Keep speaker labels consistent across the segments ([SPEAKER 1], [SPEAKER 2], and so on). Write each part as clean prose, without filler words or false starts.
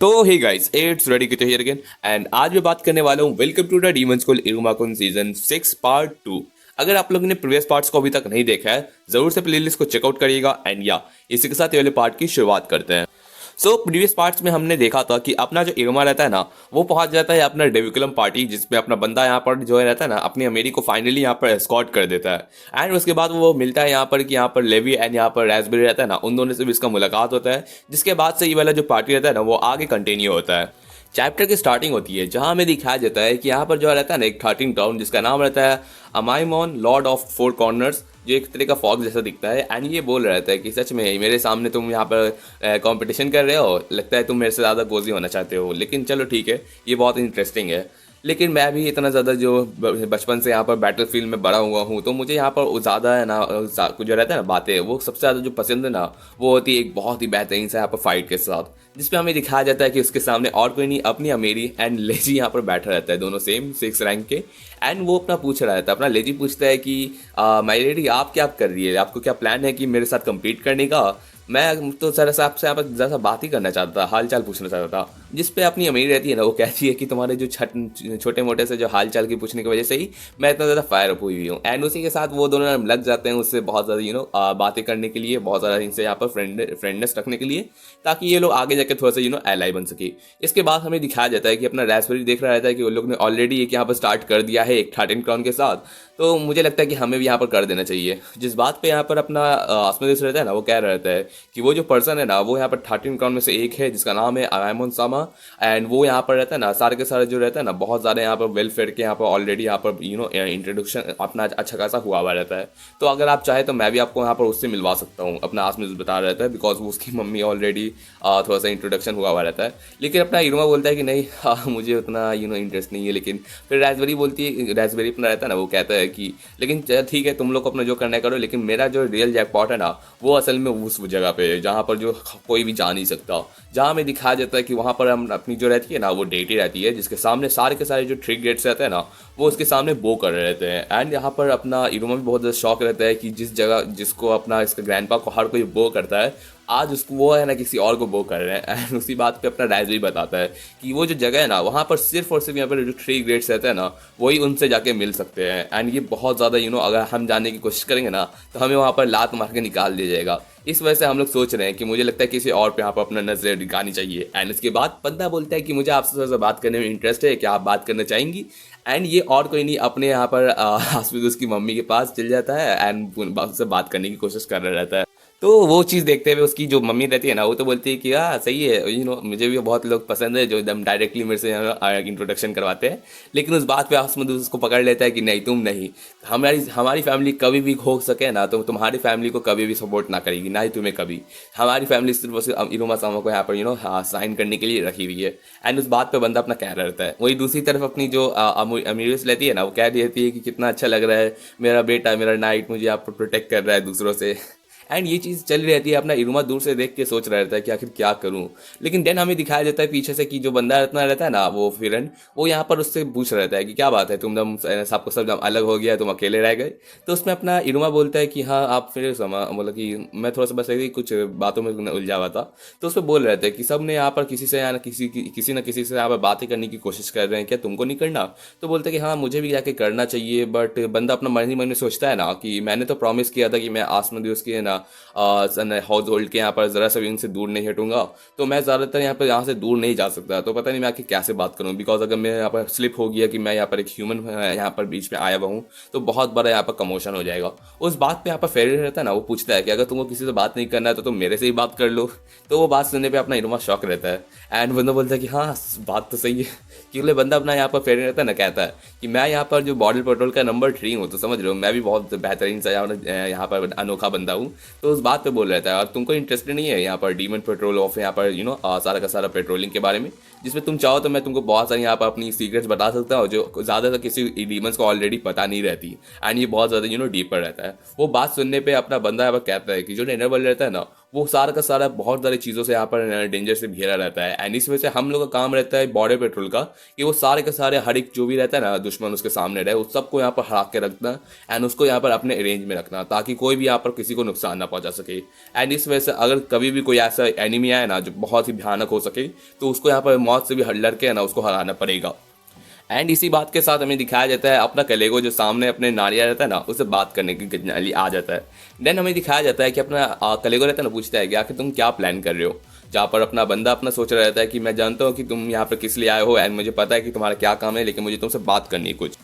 [SPEAKER 1] तो hey guys, it's ready कितो here again and आज मैं बात करने वाला हूँ welcome to the demon school Irumakun season 6 part 2। अगर आप लोगों ने प्रीवियस पार्ट्स को अभी तक नहीं देखा है, जरूर से प्लेलिस्ट को चेकआउट करिएगा। एंड या इसी के साथ ये वाले पार्ट की शुरुआत करते हैं। सो प्रीवियस पार्ट्स में हमने देखा था कि अपना जो इरमा रहता है ना, वो पहुंच जाता है अपना डेविकुलम पार्टी, जिसमें अपना बंदा यहाँ पर जो रहता है ना, अपनी अमेरी को फाइनली यहाँ पर एस्कॉर्ट कर देता है। एंड उसके बाद वो मिलता है यहाँ पर कि यहाँ पर लेवी एंड यहाँ पर रास्पबेरी रहता है ना, उन दोनों से भी इसका मुलाकात होता है। जिसके बाद से ये वाला जो पार्टी रहता है ना, वो आगे कंटिन्यू होता है। चैप्टर की स्टार्टिंग होती है जहां हमें दिखाया जाता है कि यहाँ पर जो रहता है ना, एक 13 टाउन जिसका नाम रहता है अमाइमोन लॉर्ड ऑफ फोर कॉर्नर्स, जो एक तरह का फॉग जैसा दिखता है। एंड ये बोल रहा था कि सच में मेरे सामने तुम यहाँ पर कंपटीशन कर रहे हो, लगता है तुम मेरे से ज़्यादा गोजी होना चाहते हो, लेकिन चलो ठीक है, ये बहुत इंटरेस्टिंग है। लेकिन मैं भी इतना ज़्यादा जो बचपन से यहाँ पर बैटल फील्ड में बड़ा हुआ हूँ, तो मुझे यहाँ पर ज़्यादा है ना, जो रहता है ना बातें, वो सबसे ज़्यादा जो पसंद है ना, वो होती है एक बहुत ही बेहतरीन सा यहाँ पर फाइट के साथ, जिसपे हमें दिखाया जाता है कि उसके सामने और कोई नहीं, अपनी अमेरी एंड लेजी यहाँ पर बैठा रहता है, दोनों सेम 6 रैंक के। एंड वो अपना पूछ रहा था, अपना लेजी पूछता है कि माय लेडी आप क्या कर रही है, आपको क्या प्लान है कि मेरे साथ कम्पीट करने का। मैं तो सर से आपसे यहाँ पर ज़रा सा बात ही करना चाहता था, हाल चाल पूछना चाहता था। जिस पे अपनी अमीर रहती है ना, वो कहती है कि तुम्हारे जो छोटे मोटे से जो हाल चाल की पूछने की वजह से ही मैं इतना ज़्यादा फायर अप हुई हूँ। एंड उसी के साथ वो दोनों लग जाते हैं उससे बहुत ज़्यादा बातें करने के लिए, बहुत ज़्यादा इनसे यहाँ पर फ्रेंडनेस रखने के लिए, ताकि ये लोग आगे जाकर थोड़ा सा एलाई बन सके। इसके बाद हमें दिखाया जाता है कि अपना रास्पबेरी देख रहा रहता है कि वो लोग ने ऑलरेडी एक यहाँ पर स्टार्ट कर दिया है एक 13 क्राउन के साथ। तो मुझे लगता है कि हमें भी यहाँ पर कर देना चाहिए। जिस बात पे यहाँ पर अपना आसमदेश रहता है ना, वो कह रहा रहता है कि वो जो पर्सन है ना, वो यहाँ पर 13 क्राउन में से एक है जिसका नाम है अरायमोन सामा। एंड वो यहाँ पर रहता है ना, सारे के सारे जो रहता है ना, बहुत ज़्यादा यहाँ पर वेलफेयर के यहाँ पर ऑलरेडी यहाँ पर इंट्रोडक्शन अपना अच्छा खासा हुआ हुआ रहता है। तो अगर आप चाहे तो मैं भी आपको यहाँ पर उससे मिलवा सकता हूँ, अपना आसमदेश बता रहता है, बिकॉज वो उसकी मम्मी ऑलरेडी थोड़ा सा इंट्रोडक्शन हुआ हुआ रहता है। लेकिन अपना इरुमा बोलता है कि नहीं, मुझे उतना इंटरेस्ट नहीं है। लेकिन फिर रास्पबेरी बोलती है, रास्पबेरी अपना रहता है ना, वो कहता है कि लेकिन ठीक है, तुम लोग अपना जो करना है करो, लेकिन मेरा जो रियल जैकपॉट है ना, वो असल में उस जगह पे है जहाँ पर जो कोई भी जा नहीं सकता। जहाँ हमें दिखाया जाता है कि वहाँ पर हम अपनी जो रहती है ना, वो डेटी रहती है, जिसके सामने सारे के सारे जो ट्रिक गेट्स रहते हैं ना, वो उसके सामने बो कर रहे रहते हैं। एंड यहाँ पर अपना इरुमा भी बहुत ज़्यादा शौक रहता है कि जिस जगह जिसको अपना इसका ग्रैंडपा को हर कोई बो करता है, आज उसको वो है ना किसी और को बो कर रहे हैं। एंड उसी बात पे अपना राइज भी बताता है कि वो जो जगह है ना, वहाँ पर सिर्फ और सिर्फ यहाँ पर जो 3 ग्रेड्स रहते हैं ना, वही उनसे जाके मिल सकते हैं। एंड ये बहुत ज़्यादा अगर हम जाने की कोशिश करेंगे ना, तो हमें वहाँ पर लात मार के निकाल दिया जाएगा। इस वजह से हम लोग सोच रहे हैं कि मुझे लगता है किसी और पे यहाँ पर अपना नजर दिखानी चाहिए। एंड उसके बाद बंदा बोलता है कि मुझे आपसे थोड़ा सा बात करने में इंटरेस्ट है, क्या आप बात करना चाहेंगी। एंड ये और कोई नहीं, अपने यहाँ पर हॉस्पिटल उसकी मम्मी के पास चल जाता है एंड उससे बात करने की कोशिश कर रहा रहता है। तो वो चीज़ देखते हुए उसकी जो मम्मी रहती है ना, वो तो बोलती है कि हाँ सही है, मुझे भी बहुत लोग पसंद है जो एकदम डायरेक्टली मेरे से इंट्रोडक्शन करवाते हैं। लेकिन उस बात पे आसमद उसको पकड़ लेता है कि नहीं, तुम नहीं, हमारी हमारी फैमिली कभी भी हो सके ना, तो तुम्हारी फैमिली को कभी भी सपोर्ट ना करेगी, ना ही तुम्हें कभी। हमारी फैमिली सिर्फ और सिर्फ इरुमा सामा को यहाँ पर साइन करने के लिए रखी हुई है। एंड उस बात पे बंदा अपना कह रहा रहता है। वही दूसरी तरफ अपनी जो अमीरियस लेती है ना, वो कह देती है कि कितना अच्छा लग रहा है मेरा बेटा, मेरा नाइट मुझे यहाँ पर प्रोटेक्ट कर रहा है दूसरों से। एंड ये चीज़ चल रही रहती है। अपना इरुमा दूर से देख के सोच रहा रहता है कि आखिर क्या करूं। लेकिन देन हमें दिखाया जाता है पीछे से कि जो बंदा इतना रहता है ना, वो फिरन, वो यहाँ पर उससे पूछ रहता है कि क्या बात है, तुम दम सबको सब दम अलग हो गया, तुम अकेले रह गए। तो उसमें अपना इरुमा बोलता है कि हाँ आप फिर मतलब कि मैं थोड़ा सा बस ऐसे ही कुछ बातों में उलझा हुआ था। तो उसमें बोल रहे थे कि सब ने यहाँ पर किसी से या किसी न किसी से यहाँ पर बातें करने की कोशिश कर रहे हैं, क्या तुमको नहीं करना। तो बोलते कि हाँ मुझे भी जाके करना चाहिए। बट बंदा अपना मन ही मन में सोचता है ना कि मैंने तो प्रॉमिस किया था कि मैं आसमान दिवस की ना हाउस होल्ड के यहाँ पर ज़रा सा भी उनसे दूर नहीं हटूंगा। तो मैं ज़्यादातर यहाँ से दूर नहीं जा सकता। तो पता नहीं मैं आके कैसे बात करूँ, बिकॉज अगर मैं यहाँ पर स्लिप हो गया कि मैं यहाँ पर एक ह्यूमन यहाँ पर बीच में आया हुआ हूँ, तो बहुत बड़ा यहाँ पर कमोशन हो जाएगा। उस बात पे यहाँ पर फेरी रहता है ना, वो पूछता है कि अगर तुमको किसी से बात नहीं करना है तो तुम मेरे से ही बात कर लो। तो वो बात सुनने पर अपना इरुमा शौक रहता है। एंड बंदा बोलता है कि हाँ बात तो सही है। क्योंकि बंदा अपना यहाँ पर फेरी रहता है ना, कहता है कि मैं यहाँ पर जो बॉर्डर पेट्रोल का नंबर 3 हूँ, तो समझ रहे हो मैं भी बहुत बेहतरीन सा यहाँ पर अनोखा बंदा हूँ। तो उस बात पे बोल रहता है, और तुमको इंटरेस्ट नहीं है यहाँ पर डीमन पेट्रोल ऑफ यहाँ पर सारा का सारा पेट्रोलिंग के बारे में, जिसमें तुम चाहो तो मैं तुमको बहुत सारी यहाँ पर अपनी सीक्रेट्स बता सकता हूँ जो ज़्यादातर किसी डीमंस को ऑलरेडी पता नहीं रहती। एंड ये बहुत ज़्यादा डीपर रहता है। वो बात सुनने पे अपना बंदा यहाँ पर कहता है कि जो इनर वर्ल्ड रहता है ना, वो सारा का सारा बहुत सारी चीज़ों से यहाँ पर डेंजर से घेरा रहता है। एंड इस वजह से हम लोग का काम रहता है बॉर्डर पेट्रोल का कि वो सारे के सारे हर एक जो भी रहता है ना दुश्मन उसके सामने रहे, उस सबको यहाँ पर हरा के रखना एंड उसको यहाँ पर अपने रेंज में रखना, ताकि कोई भी यहाँ पर किसी को नुकसान ना पहुंचा सके। एंड इस वजह से अगर कभी भी कोई ऐसा एनिमी आए ना जो बहुत ही भयानक हो सके, तो उसको यहाँ पर मौत से भी लड़ के ना उसको हराना पड़ेगा। एंड इसी बात के साथ हमें दिखाया जाता है अपना कलेगो जो सामने अपने नारिया रहता है ना, उससे बात करने की गजनाली आ जाता है। देन हमें दिखाया जाता है कि अपना कलेगो रहता है ना, पूछता है कि आखिर तुम क्या प्लान कर रहे हो। जहाँ पर अपना बंदा अपना सोच रहा रहता है कि मैं जानता हूँ कि तुम यहाँ पर किस लिए आए हो एंड मुझे पता है कि तुम्हारा क्या काम है, लेकिन मुझे तुमसे बात करनी है कुछ।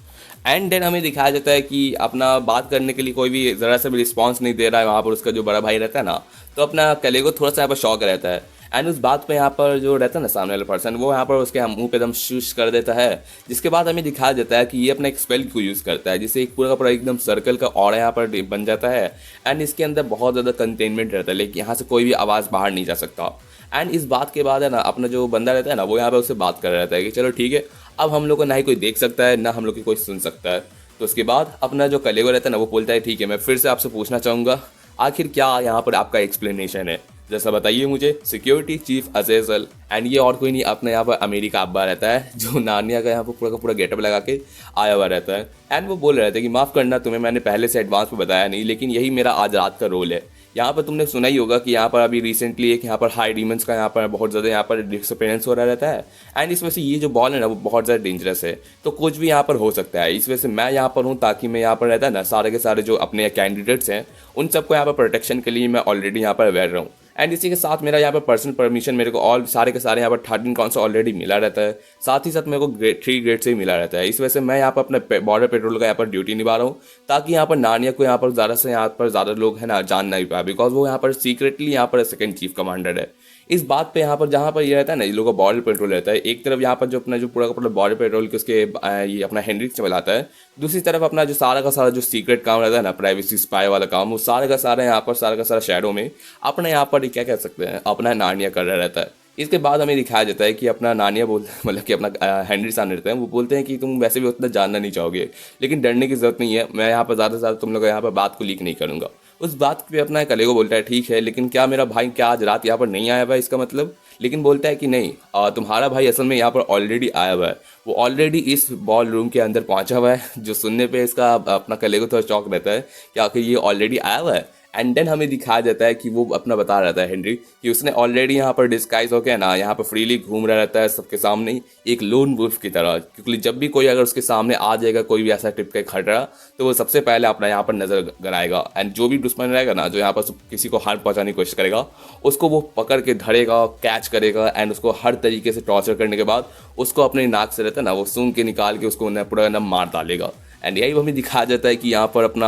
[SPEAKER 1] एंड देन हमें दिखाया जाता है कि अपना बात करने के लिए कोई भी ज़रा सा भी रिस्पॉन्स नहीं दे रहा है वहाँ पर उसका जो बड़ा भाई रहता है ना, तो अपना कलेगो थोड़ा सा यहाँ पर शौक रहता है। एंड उस बात पे यहाँ पर जो रहता है ना सामने वाला पर्सन, वो यहाँ पर उसके मुंह पे एकदम शूश कर देता है। जिसके बाद हमें दिखाया जाता है कि ये अपना एक स्पेल को यूज़ करता है, जिससे एक पूरा का पूरा एकदम सर्कल का ऑरा यहाँ पर बन जाता है। एंड इसके अंदर बहुत ज़्यादा कंटेनमेंट रहता है, लेकिन यहाँ से कोई भी आवाज़ बाहर नहीं जा सकता। एंड इस बात के बाद है ना अपना जो बंदा रहता है ना, वो यहाँ पर उससे बात कर रहा रहता है कि चलो ठीक है, अब हम लोग को ना ही कोई देख सकता है ना हम लोग की कोई सुन सकता है। तो उसके बाद अपना जो कलेगो रहता है ना, वो बोलता है ठीक है, मैं फिर से आपसे पूछना चाहूँगा आखिर क्या यहाँ पर आपका एक्सप्लेनेशन है, जैसा बताइए मुझे। सिक्योरिटी चीफ अजेजल, एंड ये और कोई नहीं अपने यहाँ पर अमेरिका अब्बा रहता है, जो नानिया का यहाँ पर पूरा का पूरा गेटअप लगा के आया हुआ रहता है। एंड वो बोल रहे थे कि माफ़ करना, तुम्हें मैंने पहले से एडवांस में बताया नहीं, लेकिन यही मेरा आज रात का रोल है। यहाँ पर तुमने सुना ही होगा कि यहाँ पर अभी रिसेंटली एक यहाँ पर हाई डीमंस का यहाँ पर बहुत ज़्यादा यहाँ पर डिसअपेरेंस हो रहा रहता है। एंड इस वजह से ये जो बॉल है ना, वो बहुत ज़्यादा डेंजरस है, तो कुछ भी यहाँ पर हो सकता है। इस वजह से मैं यहाँ पर हूँ ताकि मैं यहाँ पर रहता है ना सारे के सारे जो अपने कैंडिडेट्स हैं उन सबको यहाँ पर प्रोटेक्शन के लिए मैं ऑलरेडी यहाँ पर अवेयर रहूँ। एंड इसी के साथ मेरा यहाँ पर पर्सनल परमिशन मेरे को ऑल सारे के सारे यहाँ पर 13 काउंट से ऑलरेडी मिला रहता है, साथ ही साथ मेरे को ग्रेड 3 ग्रेड से ही मिला रहता है। इस वजह से मैं यहाँ पर अपने बॉर्डर पेट्रोल का यहाँ पर ड्यूटी निभा रहा हूँ, ताकि यहाँ पर नानिया को यहाँ पर ज़्यादा से यहाँ पर ज़्यादा लोग हैं ना जान नहीं पाए, बिकॉज वो यहाँ पर सीक्रेटली यहाँ पर सेकंड चीफ कमांडर है। इस बात पे यहाँ पर जहाँ पर ये रहता है ना, ये लोगों का बॉर्डर पेट्रोल रहता है, एक तरफ यहाँ पर जो अपना जो पूरा का पूरा बॉर्डर पेट्रोल के उसके ये अपना हेनरिक चलाता है, दूसरी तरफ अपना जो सारा का सारा जो सीक्रेट काम रहता है ना, प्राइवेसी स्पाई वाला काम, वो सारा का सारा यहाँ पर सारा का सारा शैडो में अपना यहाँ पर क्या कह सकते हैं अपना नानिया कर रहा रहता है। इसके बाद हमें दिखाया जाता है कि अपना नानिया बोलते हैं, मतलब कि अपना हेनरी सामने रहते हैं, वो बोलते हैं कि तुम वैसे भी उतना जानना नहीं चाहोगे, लेकिन डरने की जरूरत नहीं है, मैं यहाँ पर ज़्यादा से ज़्यादा तुम लोग यहाँ पर बात को लीक नहीं करूँगा। उस बात पे अपना कलेगो बोलता है ठीक है, लेकिन क्या मेरा भाई क्या आज रात यहाँ पर नहीं आया हुआ है इसका मतलब, लेकिन बोलता है कि नहीं, तुम्हारा भाई असल में यहाँ पर ऑलरेडी आया हुआ है, वो ऑलरेडी इस बॉल रूम के अंदर पहुंचा हुआ है। जो सुनने पे इसका अपना कलेगो थोड़ा चौंक रहता है कि आखिर ये ऑलरेडी आया हुआ है। एंड देन हमें दिखाया जाता है कि वो अपना बता रहता है हेनरी कि उसने ऑलरेडी यहाँ पर डिस्गाइज होकर ना यहाँ पर फ्रीली घूम रहा रहता है सबके सामने ही, एक लोन वुल्फ की तरह, क्योंकि जब भी कोई अगर उसके सामने आ जाएगा कोई भी ऐसा टिप का खतरा, तो वो सबसे पहले अपना यहाँ पर नजर गड़ाएगा। एंड जो भी दुश्मन रहेगा ना जो यहाँ पर किसी को हार्म पहुंचाने की कोशिश करेगा, उसको वो पकड़ के धरेगा, कैच करेगा एंड उसको हर तरीके से टॉर्चर करने के बाद उसको अपने नाक से रहता है ना वो सूंघ के निकाल के उसको पूरा ना मार डालेगा। एंड यही हमें दिखाया जाता है कि यहाँ पर अपना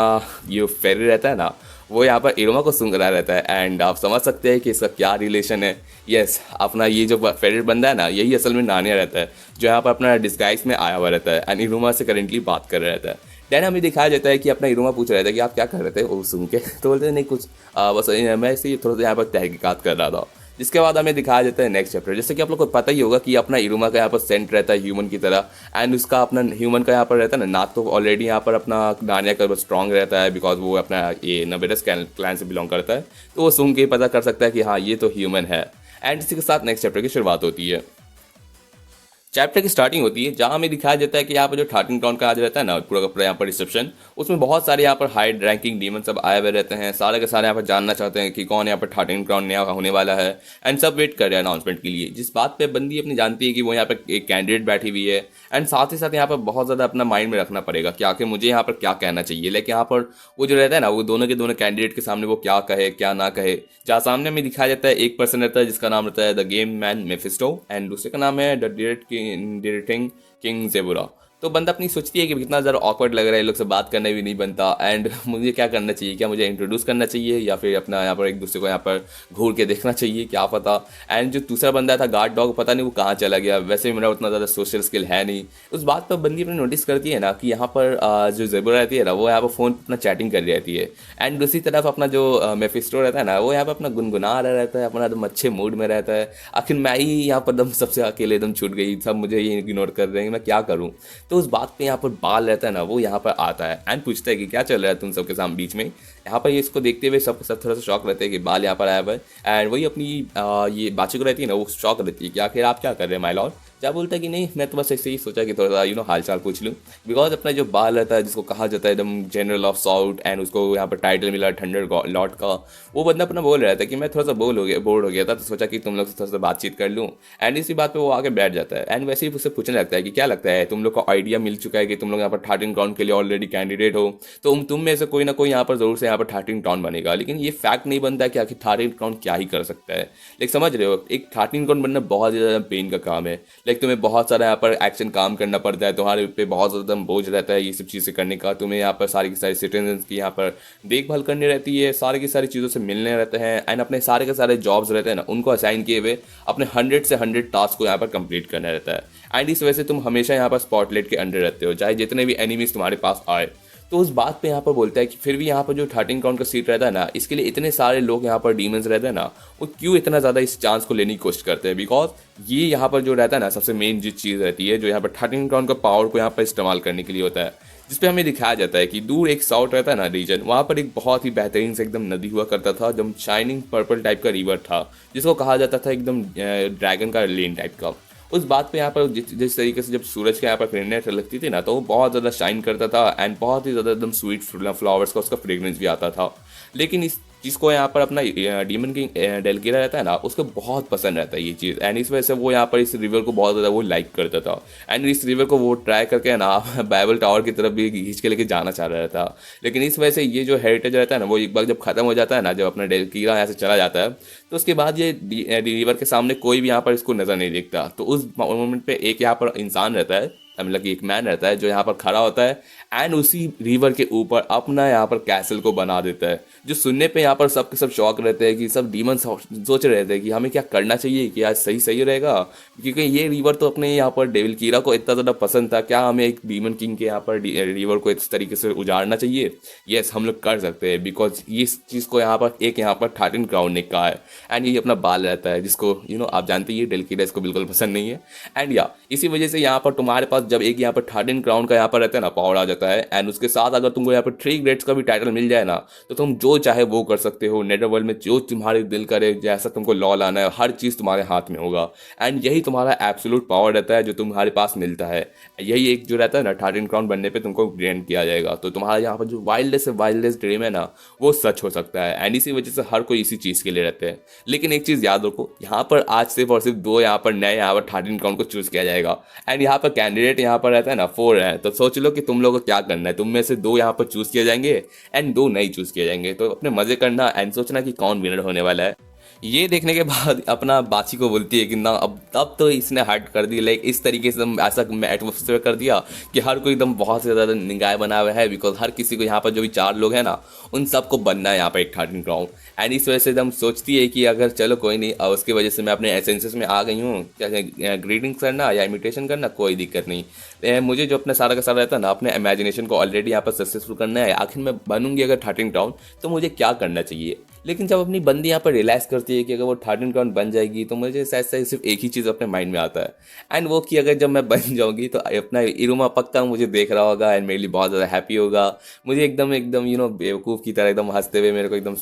[SPEAKER 1] ये फेरी रहता है ना, वो यहाँ पर इरोमा को सूंघ रहा रहता है। एंड आप समझ सकते हैं कि इसका क्या रिलेशन है। यस, अपना ये जो फेवरेट बंदा है ना, यही असल में नानिया रहता है, जो यहाँ पर अपना डिस्गाइज में आया हुआ रहता है एंड इरोमा से करेंटली बात कर रहा रहता है। देन हमें दिखाया जाता है कि अपना इरोमा पूछ रहा था कि आप क्या कर रहे थे वो सुन के, तो बोलते हैं नहीं कुछ, बस मैं ऐसे ही थोड़ा सा यहाँ पर तहकीकात कर रहा था। जिसके बाद हमें दिखाया जाता है नेक्स्ट चैप्टर। जैसे कि आप लोग को पता ही होगा कि अपना इरुमा का यहाँ पर सेंट रहता है ह्यूमन की तरह, एंड उसका अपना ह्यूमन का यहाँ पर रहता है ना नाक, तो ऑलरेडी यहाँ पर अपना नानिया का स्ट्रॉन्ग रहता है, बिकॉज वो अपना ये नबेरस क्लैन से बिलोंग करता है, तो वो सुन के पता कर सकता है कि हाँ ये तो ह्यूमन है। एंड इसी के साथ नेक्स्ट चैप्टर की शुरुआत होती है। चैप्टर की स्टार्टिंग होती है जहाँ हमें दिखाया जाता है कि यहाँ पर जो 13 टाउन का आज रहता है ना पूरा का पूरा यहाँ पर रिसेप्शन, उसमें बहुत सारे यहाँ पर हाई रैंकिंग डीमन सब आए हुए रहते हैं। सारे के सारे यहाँ पर जानना चाहते हैं कि कौन यहाँ पर 13 टाउन नया होने वाला है, एंड सब वेट कर रहे हैं अनाउंसमेंट के लिए। जिस बात पे बंदी अपनी जानती है कि वो यहाँ पर एक कैंडिडेट बैठी हुई है, एंड साथ ही साथ यहाँ पर बहुत ज़्यादा अपना माइंड में रखना पड़ेगा कि आखिर मुझे यहाँ पर क्या कहना चाहिए। लेकिन यहाँ पर वो जो रहता है ना, वो दोनों के दोनों कैंडिडेट के सामने वो क्या कहे क्या ना कहे। जहाँ सामने हमें दिखाया जाता है एक पर्सन रहता है जिसका नाम रहता है the game man Mephisto, and दूसरे का नाम है द डायरेक्टिंग किंग ज़ेबुरा। तो बंदा अपनी सोचती है कि कितना ज़्यादा ऑकवर्ड लग रहा है, इन लोग से बात करने भी नहीं बनता, एंड मुझे क्या करना चाहिए, क्या मुझे इंट्रोड्यूस करना चाहिए या फिर अपना यहाँ पर एक दूसरे को यहाँ पर घूर के देखना चाहिए, क्या पता। एंड जो दूसरा बंदा था गार्ड डॉग, पता नहीं वो कहाँ चला गया। वैसे भी मेरा उतना ज़्यादा सोशल स्किल है नहीं। उस बात पर बंदी अपनी नोटिस करती है ना कि यहाँ पर जो ज़ेबुरा रहती है ना, वो यहाँ पर फ़ोन पर अपना चैटिंग कर रही रहती है, एंड दूसरी तरफ अपना जो मेफिस्टो रहता है ना, वो यहाँ पर अपना गुनगुना रहा रहता है, अपना एकदम अच्छे मूड में रहता है। आखिर मैं ही यहाँ पर एकदम सबसे अकेले एकदम छूट गई, सब मुझे ये इग्नोर कर रहे हैं, मैं क्या करूँ। तो उस बात पे यहाँ पर बाल रहता है ना, वो यहाँ पर आता है एंड पूछता है कि क्या चल रहा है तुम सबके सामने बीच में। यहाँ पर ये इसको देखते हुए सब थोड़ा सा शौक रहते हैं कि बाल यहाँ पर आया हुआ है। एंड वही अपनी ये बातचीत रहती है ना, वो शौक रहती है कि आखिर आप क्या कर रहे हैं माय लॉर्ड। क्या बोलता है कि नहीं, मैं तो बस ऐसे ही सोचा कि थोड़ा सा हाल चाल पूछ लूँ। बिकॉज अपना जो बाल रहता है, जिसको कहा जाता है एकदम जनरल ऑफ साउथ, एंड उसको यहाँ पर टाइटल मिला थंडर लॉर्ड का, वो बंदा अपना बोल रहा था कि मैं थोड़ा सा बोर्ड हो गया था, तो सोचा कि तुम लोग से थोड़ा सा बातचीत कर लूँ। एंड इसी बात पे वो आके बैठ जाता है एंड वैसे ही उससे पूछने लगता है कि क्या लगता है, तुम लोग को आइडिया मिल चुका है कि तुम लोग यहाँ पर 13 राउंड के लिए ऑलरेडी कैंडिडेट हो, तो तुम में से कोई ना कोई यहाँ पर जरूर से यहाँ पर 13 राउंड बनेगा। लेकिन ये फैक्ट नहीं बनता है कि आखिर 13 राउंड क्या ही कर सकता है। लेकिन समझ रहे हो, एक 13 राउंड बनना बहुत ज़्यादा पेन का काम है। लाइक तुम्हें बहुत सारा यहाँ पर एक्शन काम करना पड़ता है, तुम्हारे पे बहुत ज़्यादा बोझ रहता है ये सब चीज़ें करने का। तुम्हें यहाँ पर सारी की सारी सिटीजन की यहाँ पर देखभाल करनी रहती है, सारी की सारी चीज़ों से मिलने रहते हैं एंड अपने सारे के सारे जॉब्स रहते हैं ना, उनको असाइन किए हुए अपने 100 से 100 टास्क को यहाँ पर कंप्लीट करना रहता है। एंड इस वजह से तुम हमेशा यहाँ पर स्पॉटलाइट के अंडर रहते हो, चाहे जितने भी एनिमीज तुम्हारे पास आए। तो उस बात पे यहाँ पर बोलता है कि फिर भी यहाँ पर जो 13 काउंट का सीट रहता है ना, इसके लिए इतने सारे लोग यहाँ पर डीमंस रहते हैं ना, वो क्यों इतना ज़्यादा इस चांस को लेने की कोशिश करते हैं। बिकॉज ये यहाँ पर जो रहता है ना, सबसे मेन जो चीज़ रहती है, जो यहाँ पर 13 काउंट का पावर को यहाँ पर इस्तेमाल करने के लिए होता है, जिसपे हमें दिखाया जाता है कि दूर एक साउथ रहता है ना रीजन, वहाँ पर एक बहुत ही बेहतरीन से एकदम नदी हुआ करता था, एकदम शाइनिंग पर्पल टाइप का रिवर था, जिसको कहा जाता था एकदम ड्रैगन का लेन टाइप का। उस बात पे यहाँ पर जिस तरीके से जब सूरज के यहाँ पर किरणें लगती थी ना, तो वो बहुत ज़्यादा शाइन करता था एंड बहुत ही ज़्यादा एकदम स्वीट फ्लावर्स का उसका फ्रेग्रेंस भी आता था। लेकिन इस जिसको यहाँ पर अपना डीमन किंग डेलकीरा रहता है ना, उसको बहुत पसंद रहता है ये चीज़ एंड इस वजह से वो यहाँ पर इस रिवर को बहुत ज़्यादा वो लाइक करता था एंड इस रिवर को वो ट्राई करके ना बाइबल टावर की तरफ भी खींच के लेके जाना चाह रहा था। लेकिन इस वजह से ये जो हेरिटेज रहता है ना, वो एक बार जब खत्म हो जाता है ना, जब अपना डेलकीरा यहाँ से चला जाता है, तो उसके बाद ये रिवर के सामने कोई भी यहाँ पर इसको नज़र नहीं दिखता। तो उस मोमेंट पे एक यहाँ पर इंसान रहता है, मतलब कि एक मैन रहता है जो यहाँ पर खड़ा होता है एंड उसी रिवर के ऊपर अपना यहाँ पर कैसल को बना देता है। जो सुनने पे यहाँ पर सबके सब शौक रहते हैं कि सब डीमन सोच रहे थे कि हमें क्या करना चाहिए, कि आज सही रहेगा, क्योंकि ये रिवर तो अपने यहाँ पर डेविल कीरा को इतना ज़्यादा पसंद था, क्या हमें एक डीमन किंग के यहाँ पर रिवर को इस तरीके से उजाड़ना चाहिए। यस, हम लोग कर सकते हैं, बिकॉज इस चीज़ को यहाँ पर 13 क्राउन ने कहा है एंड ये अपना बाल रहता है, जिसको आप जानते हैं डेविल कीरा इसको बिल्कुल पसंद नहीं है। एंड इसी वजह से यहाँ पर तुम्हारे पास जब एक यहाँ पर 13 क्राउन का यहाँ पर रहता है ना, पावर आ जाता है एंड उसके साथ अगर तुमको यहाँ पर 3 ग्रेड्स का भी टाइटल मिल जाए ना, तो तुम जो चाहे वो कर सकते हो। नेदरवर्ल्ड में जो तुम्हारे दिल करे, जैसा तुमको लॉ लाना है, हर चीज़ तुम्हारे हाथ में होगा एंड यही तुम्हारा एब्सोल्यूट पावर रहता है जो तुम्हारे पास मिलता है। यही एक जो रहता है ना 13 क्राउन बनने पर तुमको ग्रैंड किया जाएगा, तो तुम्हारा यहाँ पर जो वाइल्डेस्ट ड्रीम है ना, वो सच हो सकता है एंड इसी वजह से हर कोई इसी चीज़ के लिए रहते हैं। लेकिन एक चीज़ याद रखो, यहाँ पर आज सिर्फ और सिर्फ 2 यहाँ पर नए यहाँ पर 13 क्राउन को चूज़ किया जाएगा एंड यहाँ पर कैंडिडेट यहाँ पर रहता है ना 4 है। तो सोच लो कि तुम लोगों को क्या करना है, तुम में से 2 यहाँ पर चूज़ किए जाएंगे एंड 2 नहीं चूज़ किए जाएंगे। तो अपने मज़े करना एंड सोचना कि कौन विनर होने वाला है। ये देखने के बाद अपना बाची को बोलती है कि ना अब तो इसने हट कर दी, लाइक इस तरीके से ऐसा एटमोसफेयर कर दिया कि हर कोई एकदम बहुत से ज़्यादा निगाह बना हुआ है, बिकॉज हर किसी को यहाँ पर जो भी 4 लोग हैं ना, उन सबको बनना है यहाँ पर एक 13 क्राउन एंड इस वजह से एकदम सोचती है कि अगर चलो कोई नहीं, और उसकी वजह से मैं अपने एसेंसेस में आ गई हूँ, क्या ग्रीटिंग्स करना या इमिटेशन करना कोई दिक्कत नहीं। मुझे जो अपना सारा का सारा रहता है ना, अपने इमेजिनेशन को ऑलरेडी यहाँ पर सक्सेसफुल करना है। आखिर मैं बनूंगी अगर 13 क्राउन, तो मुझे क्या करना चाहिए। लेकिन जब अपनी बंदी यहाँ पर रियलाइज़ करती है कि अगर वो 13 क्राउन बन जाएगी, तो मुझे शायद सिर्फ एक ही चीज़ अपने माइंड में आता है एंड वो कि अगर जब मैं बन जाऊँगी तो अपना इरुमा पक्का मुझे देख रहा होगा एंड मेरे लिए बहुत ज़्यादा हैप्पी होगा। मुझे एकदम बेवकूफ़ की तरह एकदम हंसते हुए मेरे को एकदम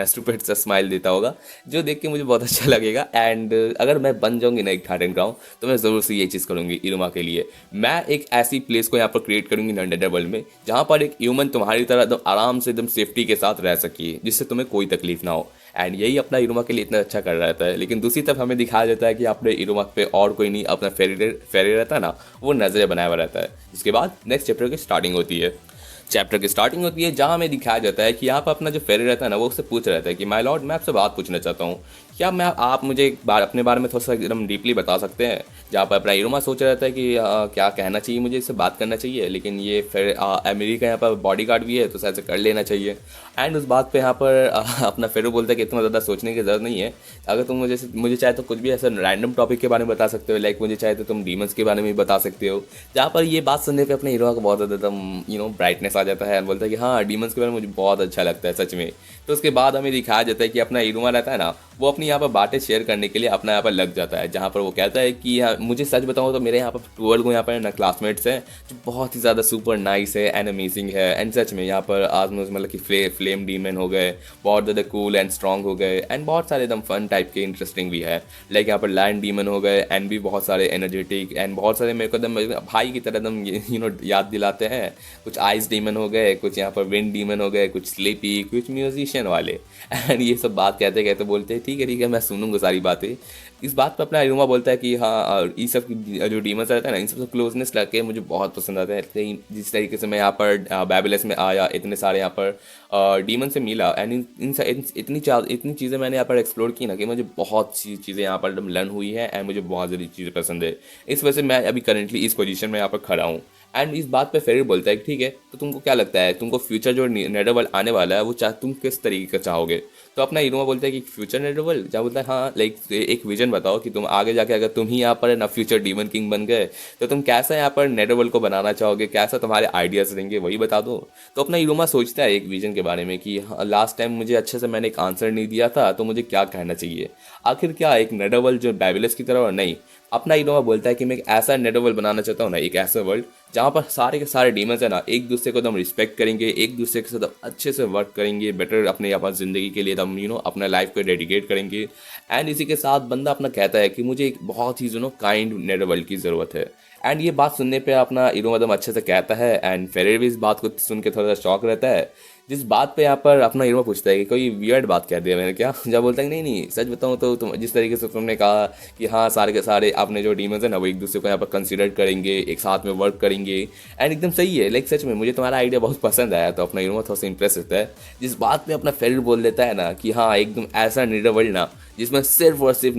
[SPEAKER 1] स्टूपिड सा स्माइल देता होगा, जो देख के मुझे बहुत अच्छा लगेगा। एंड अगर मैं बन जाऊँगी ना एक 13 क्राउन, तो मैं ज़रूर से ये चीज़ करूँगी इरुमा के लिए। मैं एक ऐसी प्लेस को यहाँ पर क्रिएट करूँगी नेदरवर्ल्ड में, जहाँ पर एक ह्यूमन तुम्हारी तरह एकदम आराम से एकदम सेफ्टी के साथ रह सके, जिससे तुम्हें कोई तकलीफ ना हो। एंड यही अपना इरुमा के लिए इतना अच्छा कर रहा है। लेकिन दूसरी तरफ हमें दिखाया जाता है कि अपने इरुमा पे और कोई नहीं, अपना फेरी रहता है ना, वो नजरें बनाया हुआ रहता है। जिसके बाद नेक्स्ट चैप्टर की स्टार्टिंग होती है। जहाँ हमें दिखाया जाता है कि यहाँ पर अपना जो फेरी रहता है ना, वो उससे पूछ रहता है कि माय लॉर्ड, मैं आपसे बात पूछना चाहता हूँ, क्या आप मुझे एक बार अपने बारे में थोड़ा सा एकदम डीपली बता सकते हैं। जहाँ पर अपना इरुमा सोच रहा था कि क्या कहना चाहिए, मुझे इससे बात करना चाहिए, लेकिन ये फिर अमेरिका यहाँ पर बॉडीगार्ड भी है, तो शायद से कर लेना चाहिए। एंड उस बात पे यहाँ पर अपना फेरो बोलता है कि इतना ज़्यादा सोचने की ज़रूरत नहीं है। अगर तुम मुझे चाहे तो कुछ भी ऐसा रैंडम टॉपिक के बारे में बता सकते हो, लाइक मुझे चाहे तो तुम डीमंस के बारे में भी बता सकते हो। जहाँ पर ये बात सुनने पर अपने हीरो को बहुत ज़्यादा एकदम ब्राइटनेस आ जाता है, बोलता है कि हाँ, डीमंस के बारे में मुझे बहुत अच्छा लगता है सच में। तो उसके बाद हमें दिखाया जाता है कि अपना इरुमा रहता है ना, वो अपनी यहाँ पर बातें शेयर करने के लिए अपना यहाँ पर लग जाता है, जहाँ पर वो कहता है कि मुझे सच बताऊँ तो मेरे यहाँ पर 12 यहाँ पर ना क्लासमेट्स हैं जो बहुत ही ज़्यादा सुपर नाइस है एंड अमेजिंग है, एंड सच में यहाँ पर आज मतलब कि फ्लेम डीमन हो गए, बहुत ज़्यादा कूल एंड स्ट्रॉन्ग हो गए, एंड बहुत सारे एकदम फन टाइप के इंटरेस्टिंग भी है। लाइक यहाँ पर लैंड डीमन हो गए एंड भी बहुत सारे एनर्जेटिक एंड बहुत सारे मेरे को एकदम भाई की तरह एकदम याद दिलाते हैं। कुछ आइस डीमन हो गए, कुछ यहाँ पर विंड डीमन हो गए, कुछ स्लीपी, कुछ म्यूजिशियन वाले एंड ये सब बात कहते कहते बोलते हैं ठीक है मैं सुनूंगा सारी बातें। इस बात पर अपना इरुमा बोलता है कि हाँ, और ये सब जो डीमंस रहता है ना, इन सबसे क्लोजनेस लगे मुझे बहुत पसंद आता है। जिस तरीके से मैं यहाँ पर बैबिलस में आया, इतने सारे यहाँ पर डीमन से मिला एंड इतनी चीज़ें मैंने यहाँ पर एक्सप्लोर की ना कि मुझे बहुत सी चीज़ें यहाँ पर लर्न हुई है एंड मुझे बहुत ज़्यादा चीज़ें पसंद है। इस वजह से मैं अभी करेंटली इस पोजीशन में यहाँ पर खड़ा हूँ। एंड इस बात पे फेरिल बोलता है कि ठीक है, तो तुमको क्या लगता है, तुमको फ्यूचर जो नेटरवर्ल्ड आने वाला है वो तुम किस तरीके का चाहोगे? तो अपना इरुमा बोलता है कि फ्यूचर नेटरवर्ल्ड, क्या बोलता है, हाँ लाइक एक विजन बताओ कि तुम आगे जाके अगर तुम ही यहाँ पर ना फ्यूचर डीमन किंग बन गए तो तुम कैसा यहाँ पर नेटरवर्ल्ड को बनाना चाहोगे, कैसा तुम्हारे आइडियाज़ रहेंगे, वही बता दो। तो अपना इरुमा सोचता है एक विजन के बारे में कि लास्ट टाइम मुझे अच्छे से मैंने एक आंसर नहीं दिया था, तो मुझे क्या कहना चाहिए, आखिर क्या एक नेटरवर्ल्ड जो बैबिलस की तरह, और नहीं, अपना इनोवा बोलता है कि मैं एक ऐसा नेटवर्ल्ड बनाना चाहता हूँ ना, एक ऐसा वर्ल्ड जहाँ पर सारे के सारे डीमंस है ना एक दूसरे को एकदम रिस्पेक्ट करेंगे, एक दूसरे के साथ अच्छे से वर्क करेंगे, बेटर अपने यहाँ पर ज़िंदगी के लिए एकदम अपना लाइफ को डेडिकेट करेंगे। एंड इसी के साथ बंदा अपना कहता है कि मुझे एक बहुत ही काइंड नेटवर्ल्ड की ज़रूरत है। एंड ये बात सुनने पे अपना इरोमा एकदम अच्छे से कहता है एंड फेरेर भी इस बात को सुन के थोड़ा सा शॉक रहता है। जिस बात पे यहाँ पर अपना इरोमा पूछता है कि कोई वियर्ड बात कह दिया मैंने क्या, जब बोलता है कि नहीं सच बताऊँ तो तुम जिस तरीके से तुमने कहा कि हाँ सारे के सारे अपने जो डीमंस है ना वो एक दूसरे को यहाँ पर कंसिडर करेंगे, एक साथ में वर्क करेंगे, एंड एकदम सही है, लाइक सच में मुझे तुम्हारा आइडिया बहुत पसंद आया। तो अपना इरोमा थोड़ा सा इंप्रेस रहता है। जिस बात पे अपना फेरेर बोल देता है ना कि हाँ एकदम ऐसा नेटवर्ल्ड ना जिसमें सिर्फ और सिर्फ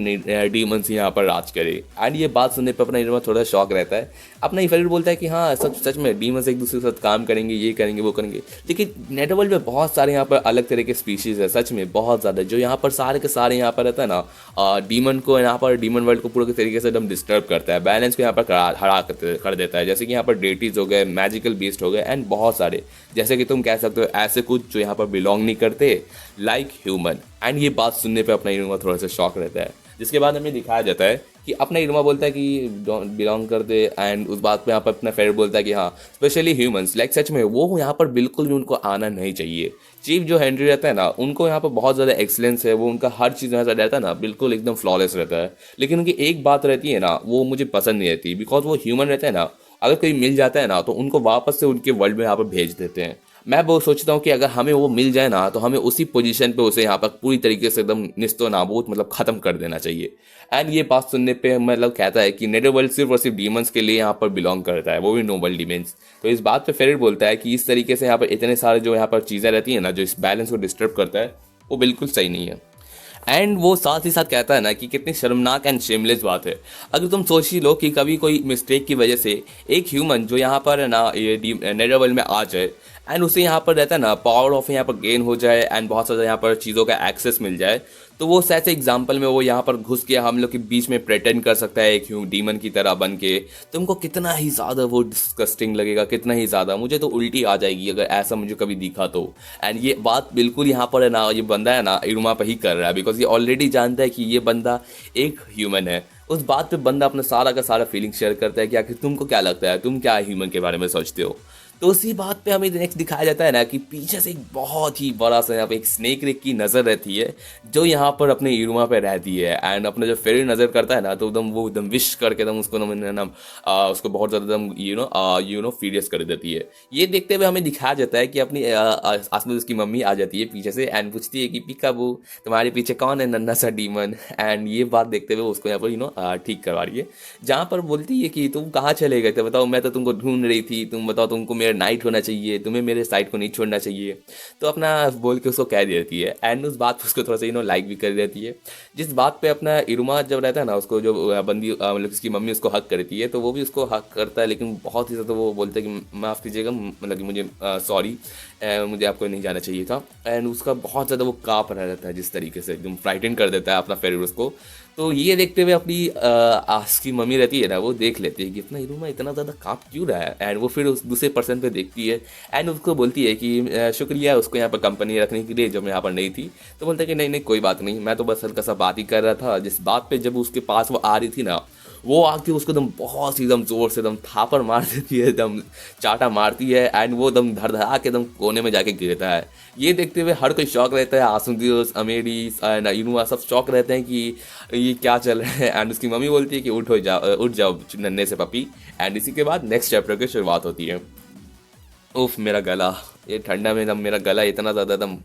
[SPEAKER 1] डीमंस यहाँ पर राज करे। एंड ये बात सुनने पर अपना इरोमा थोड़ा शॉक रहता है। अपना फेरेर बोलता है कि हाँ सच में डीमंस एक दूसरे के साथ काम करेंगे, ये करेंगे वो करेंगे, लेकिन नेटवर्ल्ड में बहुत सारे यहाँ पर अलग तरह के स्पीशीज़ है, सच में बहुत ज़्यादा, जो यहाँ पर सारे के सारे यहाँ पर रहता है ना डीमन को, यहाँ पर डीमन वर्ल्ड को पूरे तरीके से एकदम डिस्टर्ब करता है, बैलेंस को यहाँ पर हरा कर देता है। जैसे कि यहाँ पर डेटीज हो गए, मैजिकल बीस्ट हो गए, एंड बहुत सारे, जैसे कि तुम कह सकते हो ऐसे कुछ जो यहाँ पर बिलोंग नहीं करते, लाइक ह्यूमन। एंड ये बात सुनने पे अपना इरुमा थोड़ा सा शॉक रहता है। जिसके बाद हमें दिखाया जाता है कि अपना इरुमा बोलता है कि बिलोंग करते, एंड उस बात पे यहाँ पर अपना फेरेर बोलता है कि हाँ स्पेशली ह्यूमंस, लाइक सच में वो यहाँ पर बिल्कुल भी उनको आना नहीं चाहिए। चीफ जो हेनरी रहता है ना, उनको यहाँ पर बहुत ज़्यादा एक्सीलेंस है, वो उनका हर चीज़ यहाँ से रहता है ना बिल्कुल एकदम फ्लॉलेस रहता है, लेकिन उनकी एक बात रहती है ना वो मुझे पसंद नहीं रहती, बिकॉज वो ह्यूमन रहता है ना, अगर कोई मिल जाता है ना तो उनको वापस से उनके वर्ल्ड में यहाँ पर भेज देते हैं। मैं वो सोचता हूँ कि अगर हमें वो मिल जाए ना तो हमें उसी पोजीशन पे उसे यहाँ पर पूरी तरीके से एकदम निस्तो नाबूद मतलब ख़त्म कर देना चाहिए। एंड ये बात सुनने पे मतलब कहता है कि नेटरवर्ल्ड सिर्फ और सिर्फ डीमंस के लिए यहाँ पर बिलोंग करता है, वो भी नोबल डीमंस। तो इस बात पे फेरेर बोलता है कि इस तरीके से यहाँ पर इतने सारे जो यहाँ पर चीज़ें रहती हैं ना जो इस बैलेंस को डिस्टर्ब करता है, वो बिल्कुल सही नहीं है। एंड वो साथ ही साथ कहता है ना कि कितनी शर्मनाक एंड शेमलेस बात है अगर तुम सोच ही लो कि कभी कोई मिस्टेक की वजह से एक ह्यूमन जो यहाँ पर ना ये नेटरवर्ल्ड में आ जाए एंड उसे यहाँ पर रहता है ना पावर ऑफ यहाँ पर गेन हो जाए एंड बहुत सारा यहाँ पर चीज़ों का एक्सेस मिल जाए, तो वो ऐसे एग्जाम्पल में वो यहाँ पर घुस के हम लोग के बीच में प्रेटेंड कर सकता है एक डीमन की तरह बन के। तुमको कितना ही ज़्यादा वो डिस्कस्टिंग लगेगा, कितना ही ज़्यादा, मुझे तो उल्टी आ जाएगी अगर ऐसा मुझे कभी दिखा तो। एंड ये बात बिल्कुल यहाँ पर है ना ये बंदा है ना इरुमा पर ही कर रहा है, बिकॉज ये ऑलरेडी जानता है कि ये बंदा एक ह्यूमन है। उस बात पे बंदा अपना सारा का सारा फीलिंग शेयर करता है कि आखिर तुमको क्या लगता है, तुम क्या ह्यूमन के बारे में सोचते हो। तो उसी बात पे हमें नेक्स्ट दिखाया जाता है ना कि पीछे से एक बहुत ही बड़ा सा यहाँ पे एक स्नेक रिक की नज़र रहती है जो यहाँ पर अपने इरुमा पे रहती है। एंड अपना जब फेरेर नज़र करता है ना तो एकदम वो एकदम विश करके एकदम उसको उसको बहुत ज़्यादा एकदम फीरियस कर देती है। ये देखते हुए हमें दिखाया जाता है कि अपनी आसपास उसकी मम्मी आ जाती है पीछे से एंड पूछती है कि पिकाबू तुम्हारे पीछे कौन है नन्हा सा डीमन। एंड ये बात देखते हुए उसको यहाँ पर ठीक करवा रही है, जहाँ पर बोलती है कि तुम कहाँ चले गए थे, बताओ मैं तो तुमको ढूंढ रही थी, तुम बताओ तुमको नाइट होना चाहिए, तुम्हें मेरे साइड को नहीं छोड़ना चाहिए। तो अपना बोल के उसको कह देती है एंड उस बात पर उसको थोड़ा सा लाइक भी कर देती है। जिस बात पे अपना इरुमा जब रहता है ना उसको जो बंदी मतलब उसकी मम्मी उसको हक करती है तो वो भी उसको हक करता है, लेकिन बहुत ही ज़्यादा वो बोलते हैं कि माफ़ कीजिएगा, मतलब कि मुझे सॉरी, मुझे आपको नहीं जाना चाहिए था। एंड उसका बहुत ज़्यादा वो काँप रहा रहता है, जिस तरीके से एकदम फ्राइटन कर देता है अपना फेरेर उसको। तो ये देखते हुए अपनी आस की मम्मी रहती है ना, वो देख लेती है कि इतना इरुमा इतना ज़्यादा काँप क्यों रहा है, एंड वो फिर उस दूसरे पर्सन पे देखती है एंड उसको बोलती है कि शुक्रिया उसको यहाँ पर कंपनी रखने के लिए जो मैं यहाँ पर नहीं थी। तो बोलता है कि नहीं नहीं कोई बात नहीं, मैं तो बस हल्का सा बात ही कर रहा था। जिस बात पे जब उसके पास वो आ रही थी ना, वो आके उसको एकदम बहुत ही एकदम जोर से एकदम थापड़ मार देती है, एकदम चाटा मारती है एंड वो एकदम धड़ धड़ा के एकदम कोने में जाके गिरता है। ये देखते हुए हर कोई शौक रहता है, आसुदियोस अमेरी एंड इनुआ सब शौक रहते हैं कि ये क्या चल रहा है। एंड उसकी मम्मी बोलती है कि उठ जाओ नन्हे से पपी। एंड इसी के बाद नेक्स्ट चैप्टर की शुरुआत होती है। उफ मेरा गला, ये ठंडा में एकदम मेरा गला इतना ज़्यादा एकदम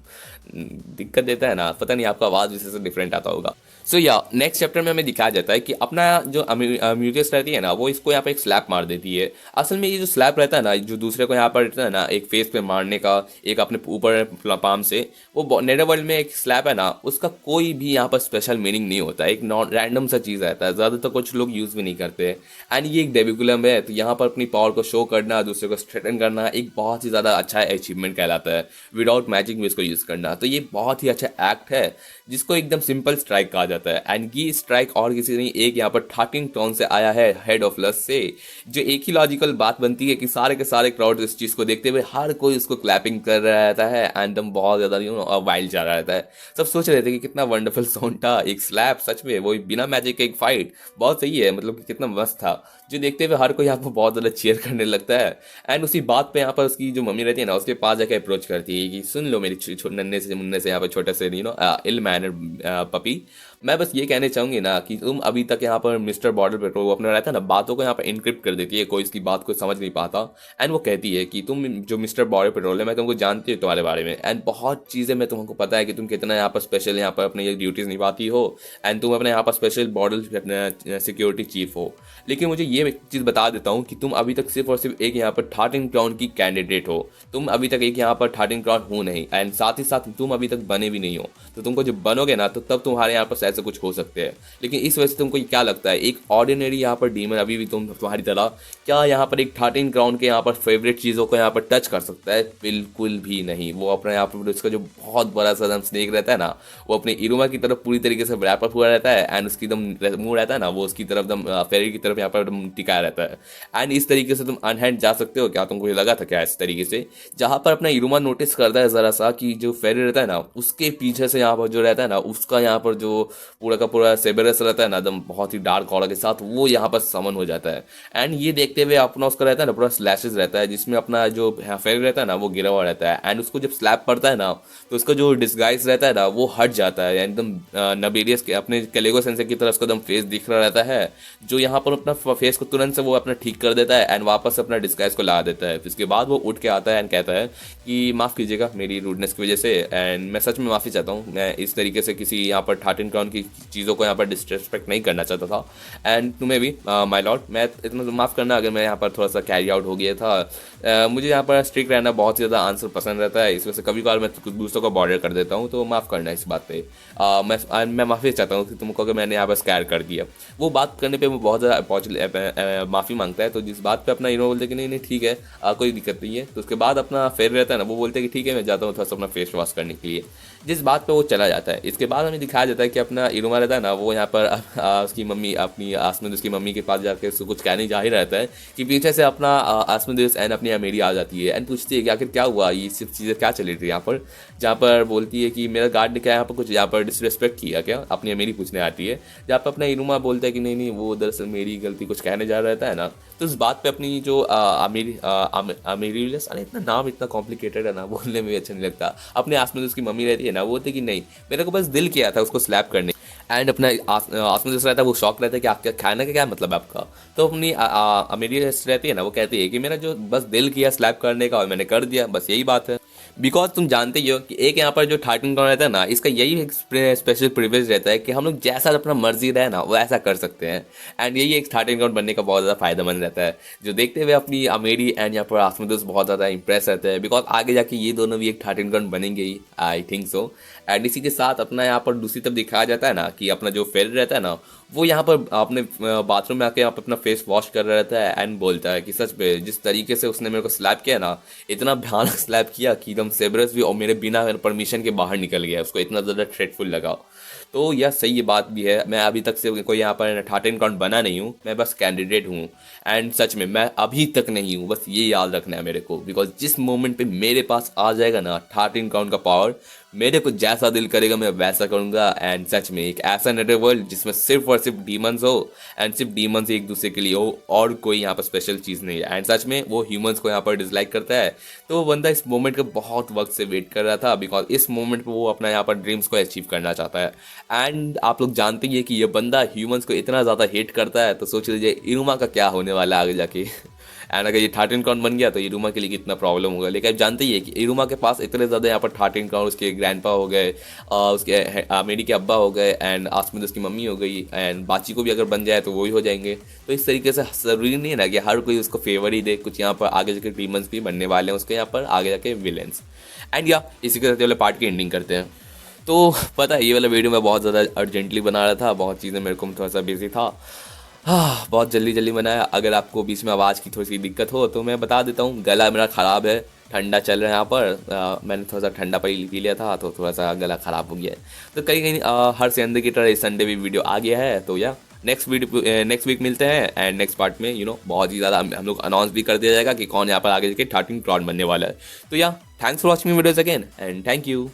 [SPEAKER 1] दिक्कत देता है ना, पता नहीं आपका आवाज़ जैसे से डिफरेंट आता होगा। सो या नेक्स्ट चैप्टर में हमें दिखाया जाता है कि अपना जो अम्यूरियस रहती है ना, वो इसको यहाँ पर एक स्लैप मार देती है। असल में ये जो स्लैप रहता है ना, जो दूसरे को यहाँ पर रहता है ना एक फेस पे मारने का, एक अपने ऊपर पाम से, वो नेदर वर्ल्ड में एक स्लैप है ना, उसका कोई भी यहाँ पर स्पेशल मीनिंग नहीं होता है, एक नॉन रैंडम सा चीज़ रहता है, ज़्यादातर कुछ लोग यूज़ भी नहीं करते हैं। एंड ये एक डेबिकुलम है, तो यहाँ पर अपनी पावर को शो करना, दूसरे को स्ट्रेटन करना एक बहुत ही ज़्यादा अच्छा अचीवमेंट कहलाता है। विदाउट मैजिक भी इसको यूज़ करना, तो ये बहुत ही अच्छा एक्ट है जिसको एकदम सिंपल स्ट्राइक कहा जाता है। एंड ये स्ट्राइक और किसी नहीं, एक यहाँ पर ठाकिंग टोन से आया है, हेड ऑफ लस से, जो एक ही लॉजिकल बात बनती है कि सारे के सारे क्राउड इस चीज़ को देखते हुए हर कोई उसको क्लैपिंग कर रहा रहता है एंड दम बहुत ज़्यादा वाइल्ड जा रहा रहता है। सब सोच रहे थे कि कितना वंडरफुल साउंड था, एक स्लैप सच में वो बिना मैजिक एक फाइट, बहुत सही है, मतलब कि कितना मस्त था, जो देखते हुए हर कोई यहाँ पर बहुत ज़्यादा चीयर करने लगता है। एंड उसी बात पे यहाँ पर उसकी जो मम्मी रहती है ना, उसके पास जाके अप्रोच करती है कि सुन लो मेरी नन्हे से मुन्ने से यहाँ पर छोटे से इल मैनर्ड पपी, मैं बस ये कहने चाहूंगी ना कि तुम अभी तक यहाँ पर मिस्टर बॉर्डर पेट्रोल अपने रहता है ना, बातों को यहाँ पर इनक्रिप्ट कर देती है, कोई इसकी बात को समझ नहीं पाता। एंड वो कहती है कि तुम जो मिस्टर बॉर्डर पेट्रोल है, मैं तुमको जानती हूँ तुम्हारे बारे में, एंड बहुत चीज़ें मैं तुमको पता है कि तुम कितना यहाँ पर स्पेशल यहाँ पर अपने ये ड्यूटीज़ निभाती हो, एंड तुम अपने यहाँ पर स्पेशल बॉर्डर सिक्योरिटी चीफ हो। लेकिन मुझे ये चीज़ बता देता हूँ कि तुम अभी तक सिर्फ और सिर्फ एक यहाँ पर थर्टिंग क्राउन की कैंडिडेट हो, तुम अभी तक एक यहाँ पर थर्टिंग क्राउन हो नहीं, एंड साथ ही साथ तुम अभी तक बने भी नहीं हो। तो तुमको जब बनोगे ना, तो तब तुम्हारे यहाँ पर ऐसे कुछ हो सकते हैं। लेकिन इस वजह से तुमको क्या लगता है, एक ऑर्डिनरी यहाँ पर डीमन अभी भी तुम्हारी तरह क्या यहाँ पर एक 13 क्राउन के यहाँ पर फेवरेट चीज़ों को यहाँ पर टच कर सकता है? बिल्कुल भी नहीं। वो अपने यहाँ पर उसका जो बहुत बड़ा सा स्नेक रहता है ना, वो अपने इरुमा की तरफ पूरी तरीके से रैप अप हुआ रहता है, एंड उसकी एकदम मुंह रहता है ना, वो उसकी तरफ एकदम फेरी की तरफ यहाँ पर टिकाया रहता है। एंड इस तरीके से तुम अनहैंड जा सकते हो क्या? तुमको ये लगा था क्या इस तरीके से? जहाँ पर अपना इरुमा नोटिस करता है जरा सा कि जो फेरी रहता है ना, उसके पीछे से यहाँ पर जो रहता है ना, उसका यहाँ पर जो पूरा का पूरा सेबरस रहता है ना, एकदम बहुत ही डार्क ऑरा के साथ, वो यहाँ पर समन हो जाता है। एंड ये देखते हुए अपना उसका रहता है ना पूरा स्लैशेस रहता है, जिसमें अपना जो फेयर रहता है ना वो गिरा हुआ रहता है। एंड उसको जब स्लैप पड़ता है ना, तो उसका जो डिस्गाइज रहता है ना वो हट जाता है, एकदम नबेरियस के अपने कैलेगो सेंसर की तरह उसका एकदम फेस दिख रहा रहता है, जो यहाँ पर अपना फेस को तुरंत से वो अपना ठीक कर देता है एंड वापस अपना डिस्गाइज को ला देता है। उसके बाद वो उठ के आता है एंड कहता है कि माफ़ कीजिएगा मेरी रूडनेस की वजह से, एंड मैं सच में माफ़ी चाहता हूँ, मैं इस तरीके से किसी यहाँ पर 13 क्राउन की चीज़ों को यहाँ पर डिसरेस्पेक्ट नहीं करना चाहता था। एंड तुम्हें भी माय लॉर्ड, मैं इतना माफ़ करना अगर मैं यहाँ पर थोड़ा सा कैरी आउट हो गया था। मुझे यहाँ पर स्ट्रिक्ट रहना बहुत ज़्यादा आंसर पसंद रहता है, इस वजह से कभी कभार मैं कुछ दूसरों को बॉर्डर कर देता हूँ, तो माफ़ करना इस बात पे। मैं माफ़ी चाहता हूँ कि तुमको अगर मैंने यहाँ पर स्कैर कर दिया। वो बात करने पे वो बहुत ज़्यादा माफ़ी मांगता है, तो जिस बात पे अपना हीरो बोलते कि नहीं नहीं ठीक है, कोई दिक्कत नहीं है, तो उसके बाद अपना फेयर रहता है ना, वो बोलते हैं कि ठीक है मैं जाता हूँ थोड़ा सा अपना फेस वॉश करने के लिए, जिस बात पे वो चला जाता है। इसके बाद हमें दिखाया जाता है कि अपना इरुमा रहता है ना, वो यहाँ पर उसकी मम्मी अपनी आसमदुस की मम्मी के पास जाकर उसको कुछ कहने जा ही रहता है कि पीछे से अपना आसमदुस एंड अपनी अमेरी आ जाती है एंड पूछती है कि आखिर क्या हुआ, ये सिर्फ चीज़ें क्या चली रही यहाँ पर, जहाँ पर बोलती है कि मेरा गार्ड ने क्या यहाँ पर कुछ यहाँ पर डिसरिस्पेक्ट किया क्या, अपनी अमेरी पूछने आती है, जहाँ पर अपना इरुमा बोलता है कि नहीं नहीं वो दरअसल मेरी गलती कुछ कहने जा रहता है ना। तो इस बात पे अपनी जो अमेरिलस, अरे इतना नाम इतना कॉम्प्लिकेटेड है ना, बोलने में भी अच्छा नहीं लगता, अपने आसमदुस की मम्मी रहती है ना, वो बोलती कि नहीं मेरे को बस दिल किया था उसको स्लैप करने। एंड अपना आसमदुस रहता है वो शौक रहता है कि आपका खाना का क्या मतलब है आपका। तो अपनी अमेरिलस रहती है ना, वो कहती है कि मेरा जो बस दिल किया स्लैप करने का और मैंने कर दिया, बस यही बात है। बिकॉज तुम जानते ही हो कि एक यहाँ पर जो 13 क्राउन रहता है ना, इसका यही एक स्पेशल प्रिविलेज रहता है कि हम लोग जैसा अपना मर्जी रहे ना वो ऐसा कर सकते हैं। एंड यही एक 13 क्राउन बनने का बहुत ज़्यादा फायदेमंद रहता है, जो देखते हुए अपनी अमेरी एंड यहाँ पर आसमदुस बहुत ज़्यादा इंप्रेस रहते हैं, बिकॉज आगे जाके ये दोनों भी एक 13 क्राउन बनेंगे ही, आई थिंक सो। एंड इसी के साथ अपना यहाँ पर दूसरी तरफ दिखाया जाता है ना कि अपना जो फेर रहता है ना, वो यहाँ पर अपने बाथरूम में आके यहाँ पर अपना फेस वॉश कर रहा रहता है एंड बोलता है कि सच में जिस तरीके से उसने मेरे को स्लैप किया ना, इतना भयानक स्लैप किया कि एकदम सेबरस भी और मेरे बिना परमिशन के बाहर निकल गया, उसको इतना ज़्यादा थ्रेटफुल लगा। तो यह सही बात भी है, मैं अभी तक से कोई यहाँ पर 13 काउंट बना नहीं हूँ, मैं बस कैंडिडेट हूँ। एंड सच में मैं अभी तक नहीं हूँ, बस ये याद रखना है मेरे को, बिकॉज जिस मोमेंट पे मेरे पास आ जाएगा ना 13 काउंट का पावर, मेरे को जैसा दिल करेगा मैं वैसा करूँगा। एंड सच में एक ऐसा नेटर वर्ल्ड जिसमें सिर्फ और सिर्फ डीमंस हो, एंड सिर्फ डीमंस एक दूसरे के लिए हो, और कोई यहाँ पर स्पेशल चीज़ नहीं है। एंड सच में वो ह्यूमंस को यहाँ पर डिसलाइक करता है, तो वो बंदा इस मोमेंट का बहुत वक्त से वेट कर रहा था, बिकॉज इस मोमेंट पर वो अपना यहाँ पर ड्रीम्स को अचीव करना चाहता है। एंड आप लोग जानते ही है कि ये बंदा ह्यूमंस को इतना ज़्यादा हेट करता है, तो सोच लीजिए इरुमा का क्या होने वाला है आगे जाके। एंड अगर ये 13 काउंट बन गया तो इरुमा के लिए कितना प्रॉब्लम होगा। लेकिन आप जानते ही है कि इरुमा के पास इतने ज़्यादा यहाँ पर 13 काउंट, उसके ग्रैंडपा हो गए, उसके मेरी के अब्बा हो गए, एंड आसमिद उसकी मम्मी हो गई, एंड बाची को भी अगर बन जाए तो वही हो जाएंगे। तो इस तरीके से ज़रूरी नहीं है ना कि हर कोई उसको फेवर ही दे, कुछ यहाँ पर आगे जाके डीमंस भी बनने वाले हैं उसके यहाँ पर आगे जाके विलेंस। एंड या इसी के साथ वाले पार्ट की एंडिंग करते हैं। तो पता है ये वाला वीडियो मैं बहुत ज़्यादा अर्जेंटली बना रहा था, बहुत चीज़ें मेरे को थोड़ा सा बिजी था, हाँ बहुत जल्दी जल्दी बनाया। अगर आपको बीच में आवाज़ की थोड़ी सी दिक्कत हो तो मैं बता देता हूँ, गला मेरा ख़राब है, ठंडा चल रहा है यहाँ पर, मैंने थोड़ा सा ठंडा पी लिया था तो थोड़ा सा गला ख़राब हो गया है। तो कहीं कहीं हर संडे की तरह इस संडे भी वीडियो आ गया है। तो या नेक्स्ट वीक मिलते हैं, एंड नेक्स्ट पार्ट में बहुत ही ज़्यादा हम लोग अनाउंस भी कर दिया जाएगा कि कौन यहाँ पर आगे जाके 13 क्राउन बनने वाला है। तो या thanks for watching videos again, and thank you.